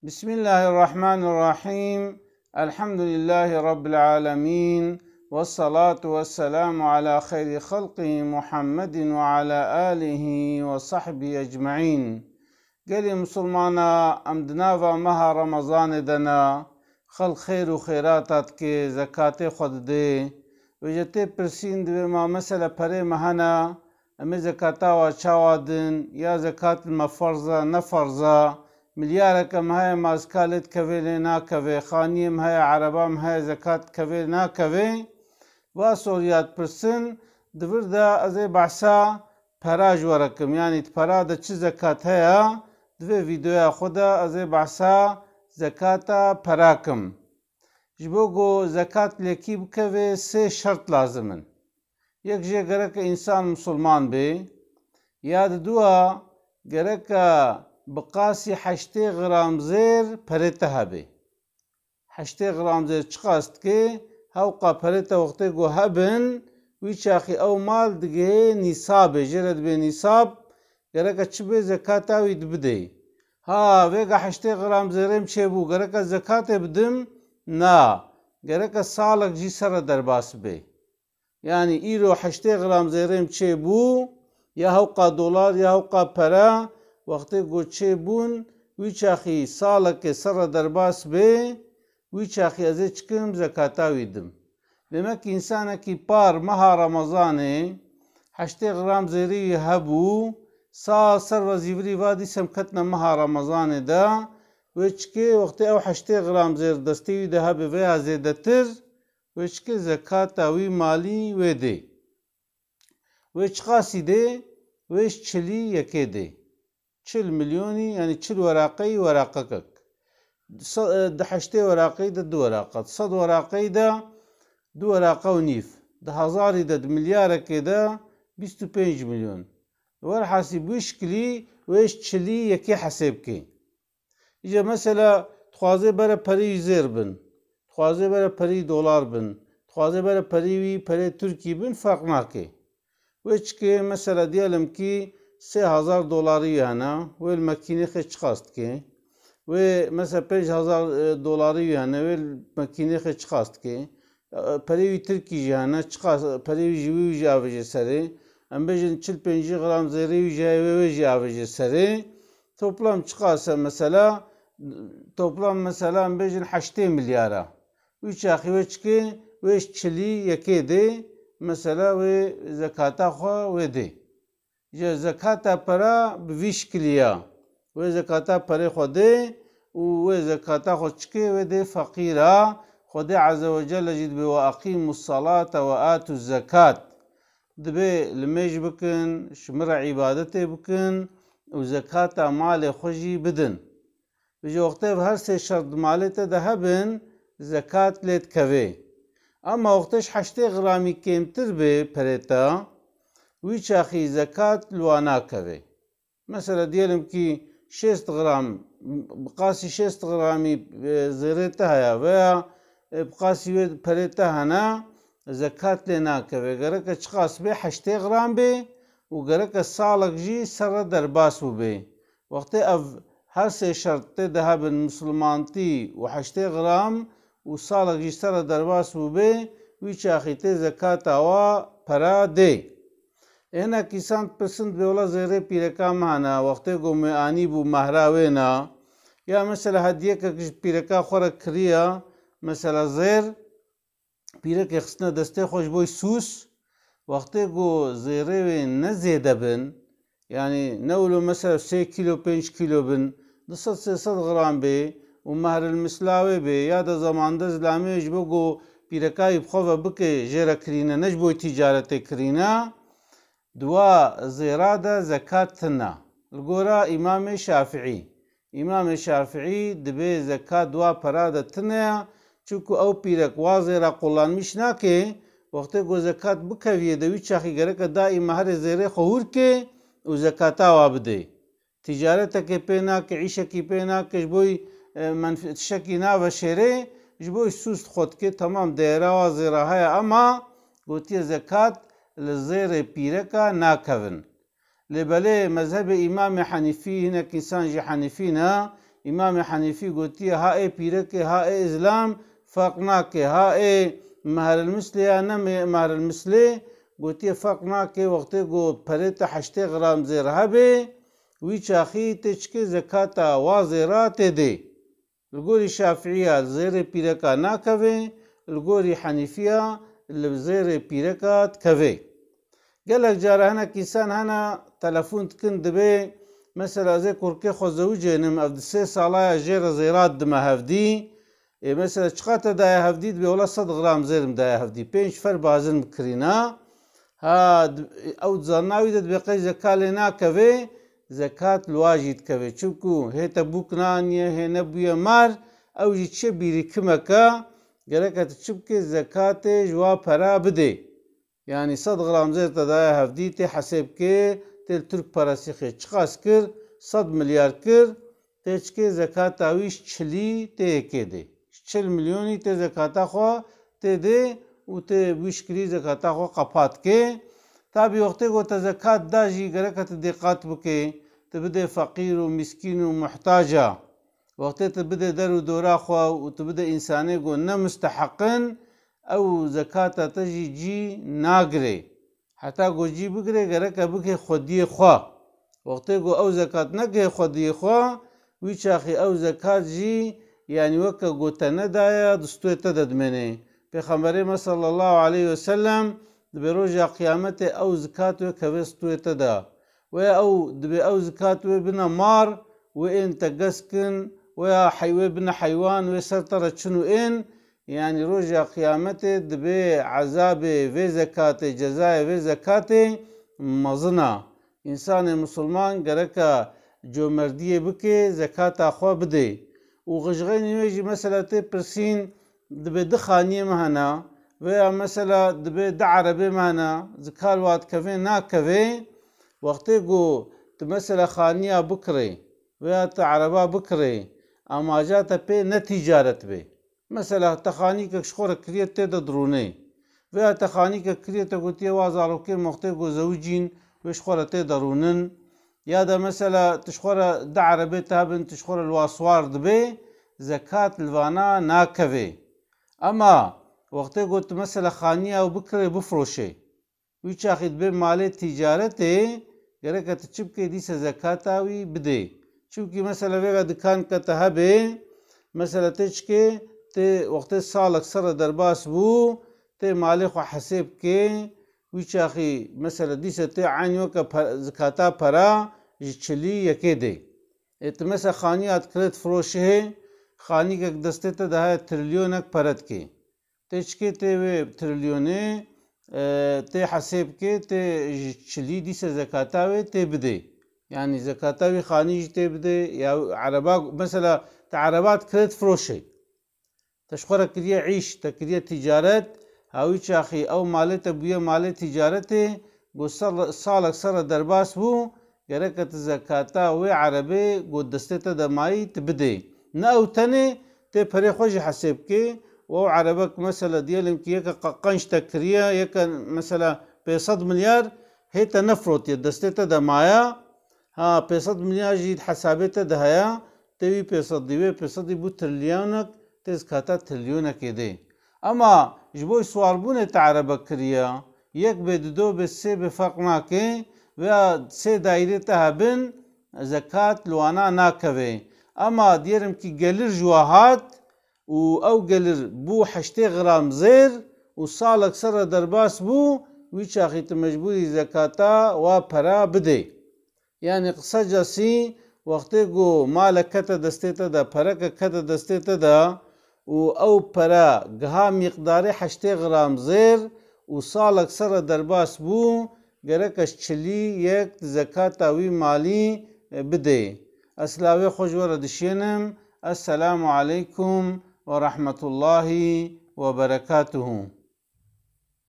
بسم الله الرحمن الرحيم. الحمد لله رب العالمين، والصلاة والسلام على خير خلقه محمد وعلى آله وصحبه أجمعين. قالي مسلمانا أمدنا ومها رمضان دنا خل خير وخيراتات كي زكاة خود دي وجتي برسين دي ما مسألة پره مهنا أمي زكاة وچاوادن يا زكاة المفرزة نفرزة ملياركم هاي ماسكالت كوي ناكوي خانيم هاي عربام هاي زكاة كوي ناكوي واسوريات برسن دور دا ازي بحثا پراج ورکم يعني تپرا دا چه زكاة هيا دوی ویدیویا خدا ازي بحثا زكاة پراكم جبوگو زكاة لكي بكوي سه شرط لازمن. یک جه گرک انسان مسلمان بي یاد دوا گرک بقاسي 8 غرام زير پرته هبه 8 غرام زير چقاست که هوقا پرته وقتی گو هبن ويشاخي او مال دگه نصابه جرد به نصاب گرک چبه زکاة وید بده ها ویگا 8 غرام زيرم چه بو گرک زکاة بدم نا گرک سالک جي سر درباس به يعني ايرو 8 غرام زيرم چه بو يا هوقا دولار يا هوقا پرا وقتی گو چه بون ويشاخي سالك سر درباس به ويشاخي ازي چكم زكاة ويدم. demek insana ki par maha Ramazanê 8 غرام زيري هبو سا سر وزيوري وادي سمكتنا مها Ramazanê da وچكي وقتی او 8 غرام زير دستي ده هبه ويا زيدتر وچكي زكاة وي مالي ويدي وچقاسي دي ويش چلي يكي دي 40 مليوني يعني 40 ورقي ورقكك ده 8 ورقي ده 2 ورقات 100 ورقي ده 2 ورقة ونيف ده هزاري ده مليارك ده 25 مليون ور حاسب ويش كلي ويش چلي يكي حسابكي إجا مثلا تخوازي برا پري زير بن تخوازي برا پري دولار بن تخوازي برا پري وي پري تركي بن فرق ناكي ويشكي مثلا ديالم كي 3000 دولاري هنا والماكينة خيش خاست كي ومثلا 5000 دولاري هنا والماكينة خيش خاست كي پريوي تركي جانا چخاست پريوي جوي جاوجه سري ام بجن 45 غرام زيري جاوي جاوجه سري توبلام چخاست مثلا توبلام مثلا ام بجن 8 مليارا ويش اخي وچكي ويش چلي يكي دي مثلا و زكاة خو ودي جا زكاة پرا بويش كليا و زكاة پري خو دي و زكاة خو چكي ودي فقيرا خدي عز وجل جد بي وأقيموا الصلاة وآتوا الزكاة دبي لميج بكن شمر عبادتي بكن وزكاة مال خجي بدن بجي وقتي بهر سي شرط مالته دهبن زكاة ليت كوي اما وقتش 8 غرامي كيمتر بي پريتا ويشاخي زكاة لوانا كوي مثلا ديالم كي 6 غرام بقاسي 6 غرامي زيرتها يا ويا بقاسي پريتا هنا زكاة لنا كوي غرك چخاس بي 8 غرام بي وغرك سالك جي سر درباس بي وقتي اف هر سي شرط دهب المسلمانتي و8 غرام وصالك جي سر درباس بي ويشاخيتي زكاة وا پرا دي هنا كيسان پسند بيولا زيري پيركا معنا وقتي گو مياني بو مهراوينا يا مثلا هديه كش پيركا خورا كريا مثلا زير پيرك يخصنا دستي خوش بوي سوس وقتي گو زيري نزيده بن يعني نولو مثلا 3 كيلو 5 كيلو بن دصد 300 غرام بي ومهر المسلاوي بي يا دا زمان دا زلامي جبوگو پيركا يبخوفا بكي جيرا كرينا نجبوي تجارتي كرينا دوا زيرا دا زكاة تنا القورا إمام شافعي دبي زكاة دوا پرادا تنا چونکو او پیرک وازیرا قلان میش ناکه وقتی گو زکات بکویه دوی چاخی گرک دائی مهر زیره خور که و زکاتا وابده تجارتا که پینا که عیشا که پینا که جبوی منفعشکی نا و شیره جبوی سوست خود که تمام دیره وازیرا های اما گوتی زکات لزیر پیرکا ناکون لبالي مذهب إمام حنيفي هنا كإنسان جي حنيفينا امام حنیفی گوتیه ها ای پیرکه ها ای اسلام فرق ناکه ها ای مهر المثل یا نه مهر المثل گوتیه فرق ناکه وقتی گو پرت 8 غرام زیر هبه وی چاخی تچکه زکاتا وازرات ده الگوری شافعیه زیر پیرکا ناکوه الگوری حنیفیه زیر پیرکا تکوه گلک جاره هنه کسان هنه تلفون تکن دبه مثلا زي كوركي خو زوجي نم اف 3 سالا جير زيرات دم هفدي مثلا چقاتا دا هفدي بي ولا 100 غرام زيرم دا هفدي 5 فر بازن كرينا ها او زناوي دد بقي زكالنا كوي زكاة الواجد كوي چونكو هيتا بوكنانيه هي نبويا مار او جي چه بيري كمكا گركا تشبكي زكاة جوا پرا بده يعني 100 غرام زير دا هفدي تي حسب كي تل ترک پراسیخی چقاس کر 100 میلیارد کر تیچکی زکات آویش 40 تی که ده 40 میلیونی تی زکاتا خوا تی ده و تی بیش کری زکاتا خوا قپات که تا بی وقتی گو تا زکات دا جی گرکت دقات بکه تی بده فقیر و مسکین و محتاجا وقتی تی بده در و دورا خوا و تی بده انسانی گو نمستحقن او زکاتا تجی جی ناگره حتی گوجی بگره گرکه بگه خودی خواه وقتی گو او زکات نگه خودی خواه وی چاخی او زکات جی یعنی وکا گو تندایا دستوی تددمنه پیغمبر صلی الله علیه وسلم دبی روژا قیامت او زکات وکا وستوی تدا و او دبی او زکات و بنا مار و این تگسکن و حیوی بنا حیوان و سرطره چنو این يعني رجع قيامته دبي عذاب في زكاة جزاء في زكاة مزنا إنسان مسلمان قركا جو مردية بكي زكاة أخوة بدي وغشغين يجي مثلا تبرسين دبي دخانية مهنا ويا مثلا دبي دعربي مهنا زكاة الواد كفي نا كفي وقتي قو تمثلا خانية بكري ويا تعربا بكري أما جاتا بي نتجارت بي مثلا تخانی که شخور کریت تدا درونه و تخانی که کریت گوتی وازارو که مخته گو زوجین و شخور تدا درونن یا دا مثلا تشخور دعربه تابن تشخور الواسوار دبه زکات الوانا ناکوه اما وقتی گوت مثلا خانی او بکره بفروشه وی چاخید به مال تجارته گره که چپ که دیسه زکات آوی بده چونکه مثلا ویگا دکان که تهبه مثلا تشکه تی وقت سال اکثر درباس بو تی مالی خو حساب که وی چاخی مثلا دیسه تی عینیو که زکاتا پرا چلی یکی ده ات مثلا خانی ات کرد فروشه خانی که دسته تا ده تریلیونک پرد که تی چکی تی تریلیونه تی حساب که تی چلی دیسه زکاتا وی تی بده يعني زکاتا وی خانی تی بده یا عربا مثلا تعربات کرد فروشه تشخورة كريه عيش تكريه تجارت هاوي شاخي او مالته بويا مالي تجارته قو صالك سر درباس بو يركت زكاتا وي عربي قو دستتا دماي تبدي ناو تاني تي فري خوشي حسيب كي وو عربك مثلا ديالم كي يكا قنش تكريه يكا مثلا 500 مليار هيتا نفروت دستتا دمايا ها 500 مليار جيد حسابتا دهيا تيوي 500 ديوي 500 بو تريليونك زكاة تريليون كده اما جبوي سواربون تعرب كريا يك بدو بسي بفرق ناكي و سي دايرة تهبن زكاة لوانا ناكوي اما ديرم كي قلر جواهات او قلر بو 8 غرام زير وصالك سر درباس بو ويشاخيت مجبوري زكاة و پرا بده يعني قصة جاسي وقتی گو مال کتا دستیتا دا پرک کتا دستیتا دا و او پرا گها مقدار 8 غرام زیر و سال اکثر درباس بو گرکش چلی یک زکات وی مالی بده اسلاوی خوشور دشینم السلام علیکم ورحمة الله وبركاته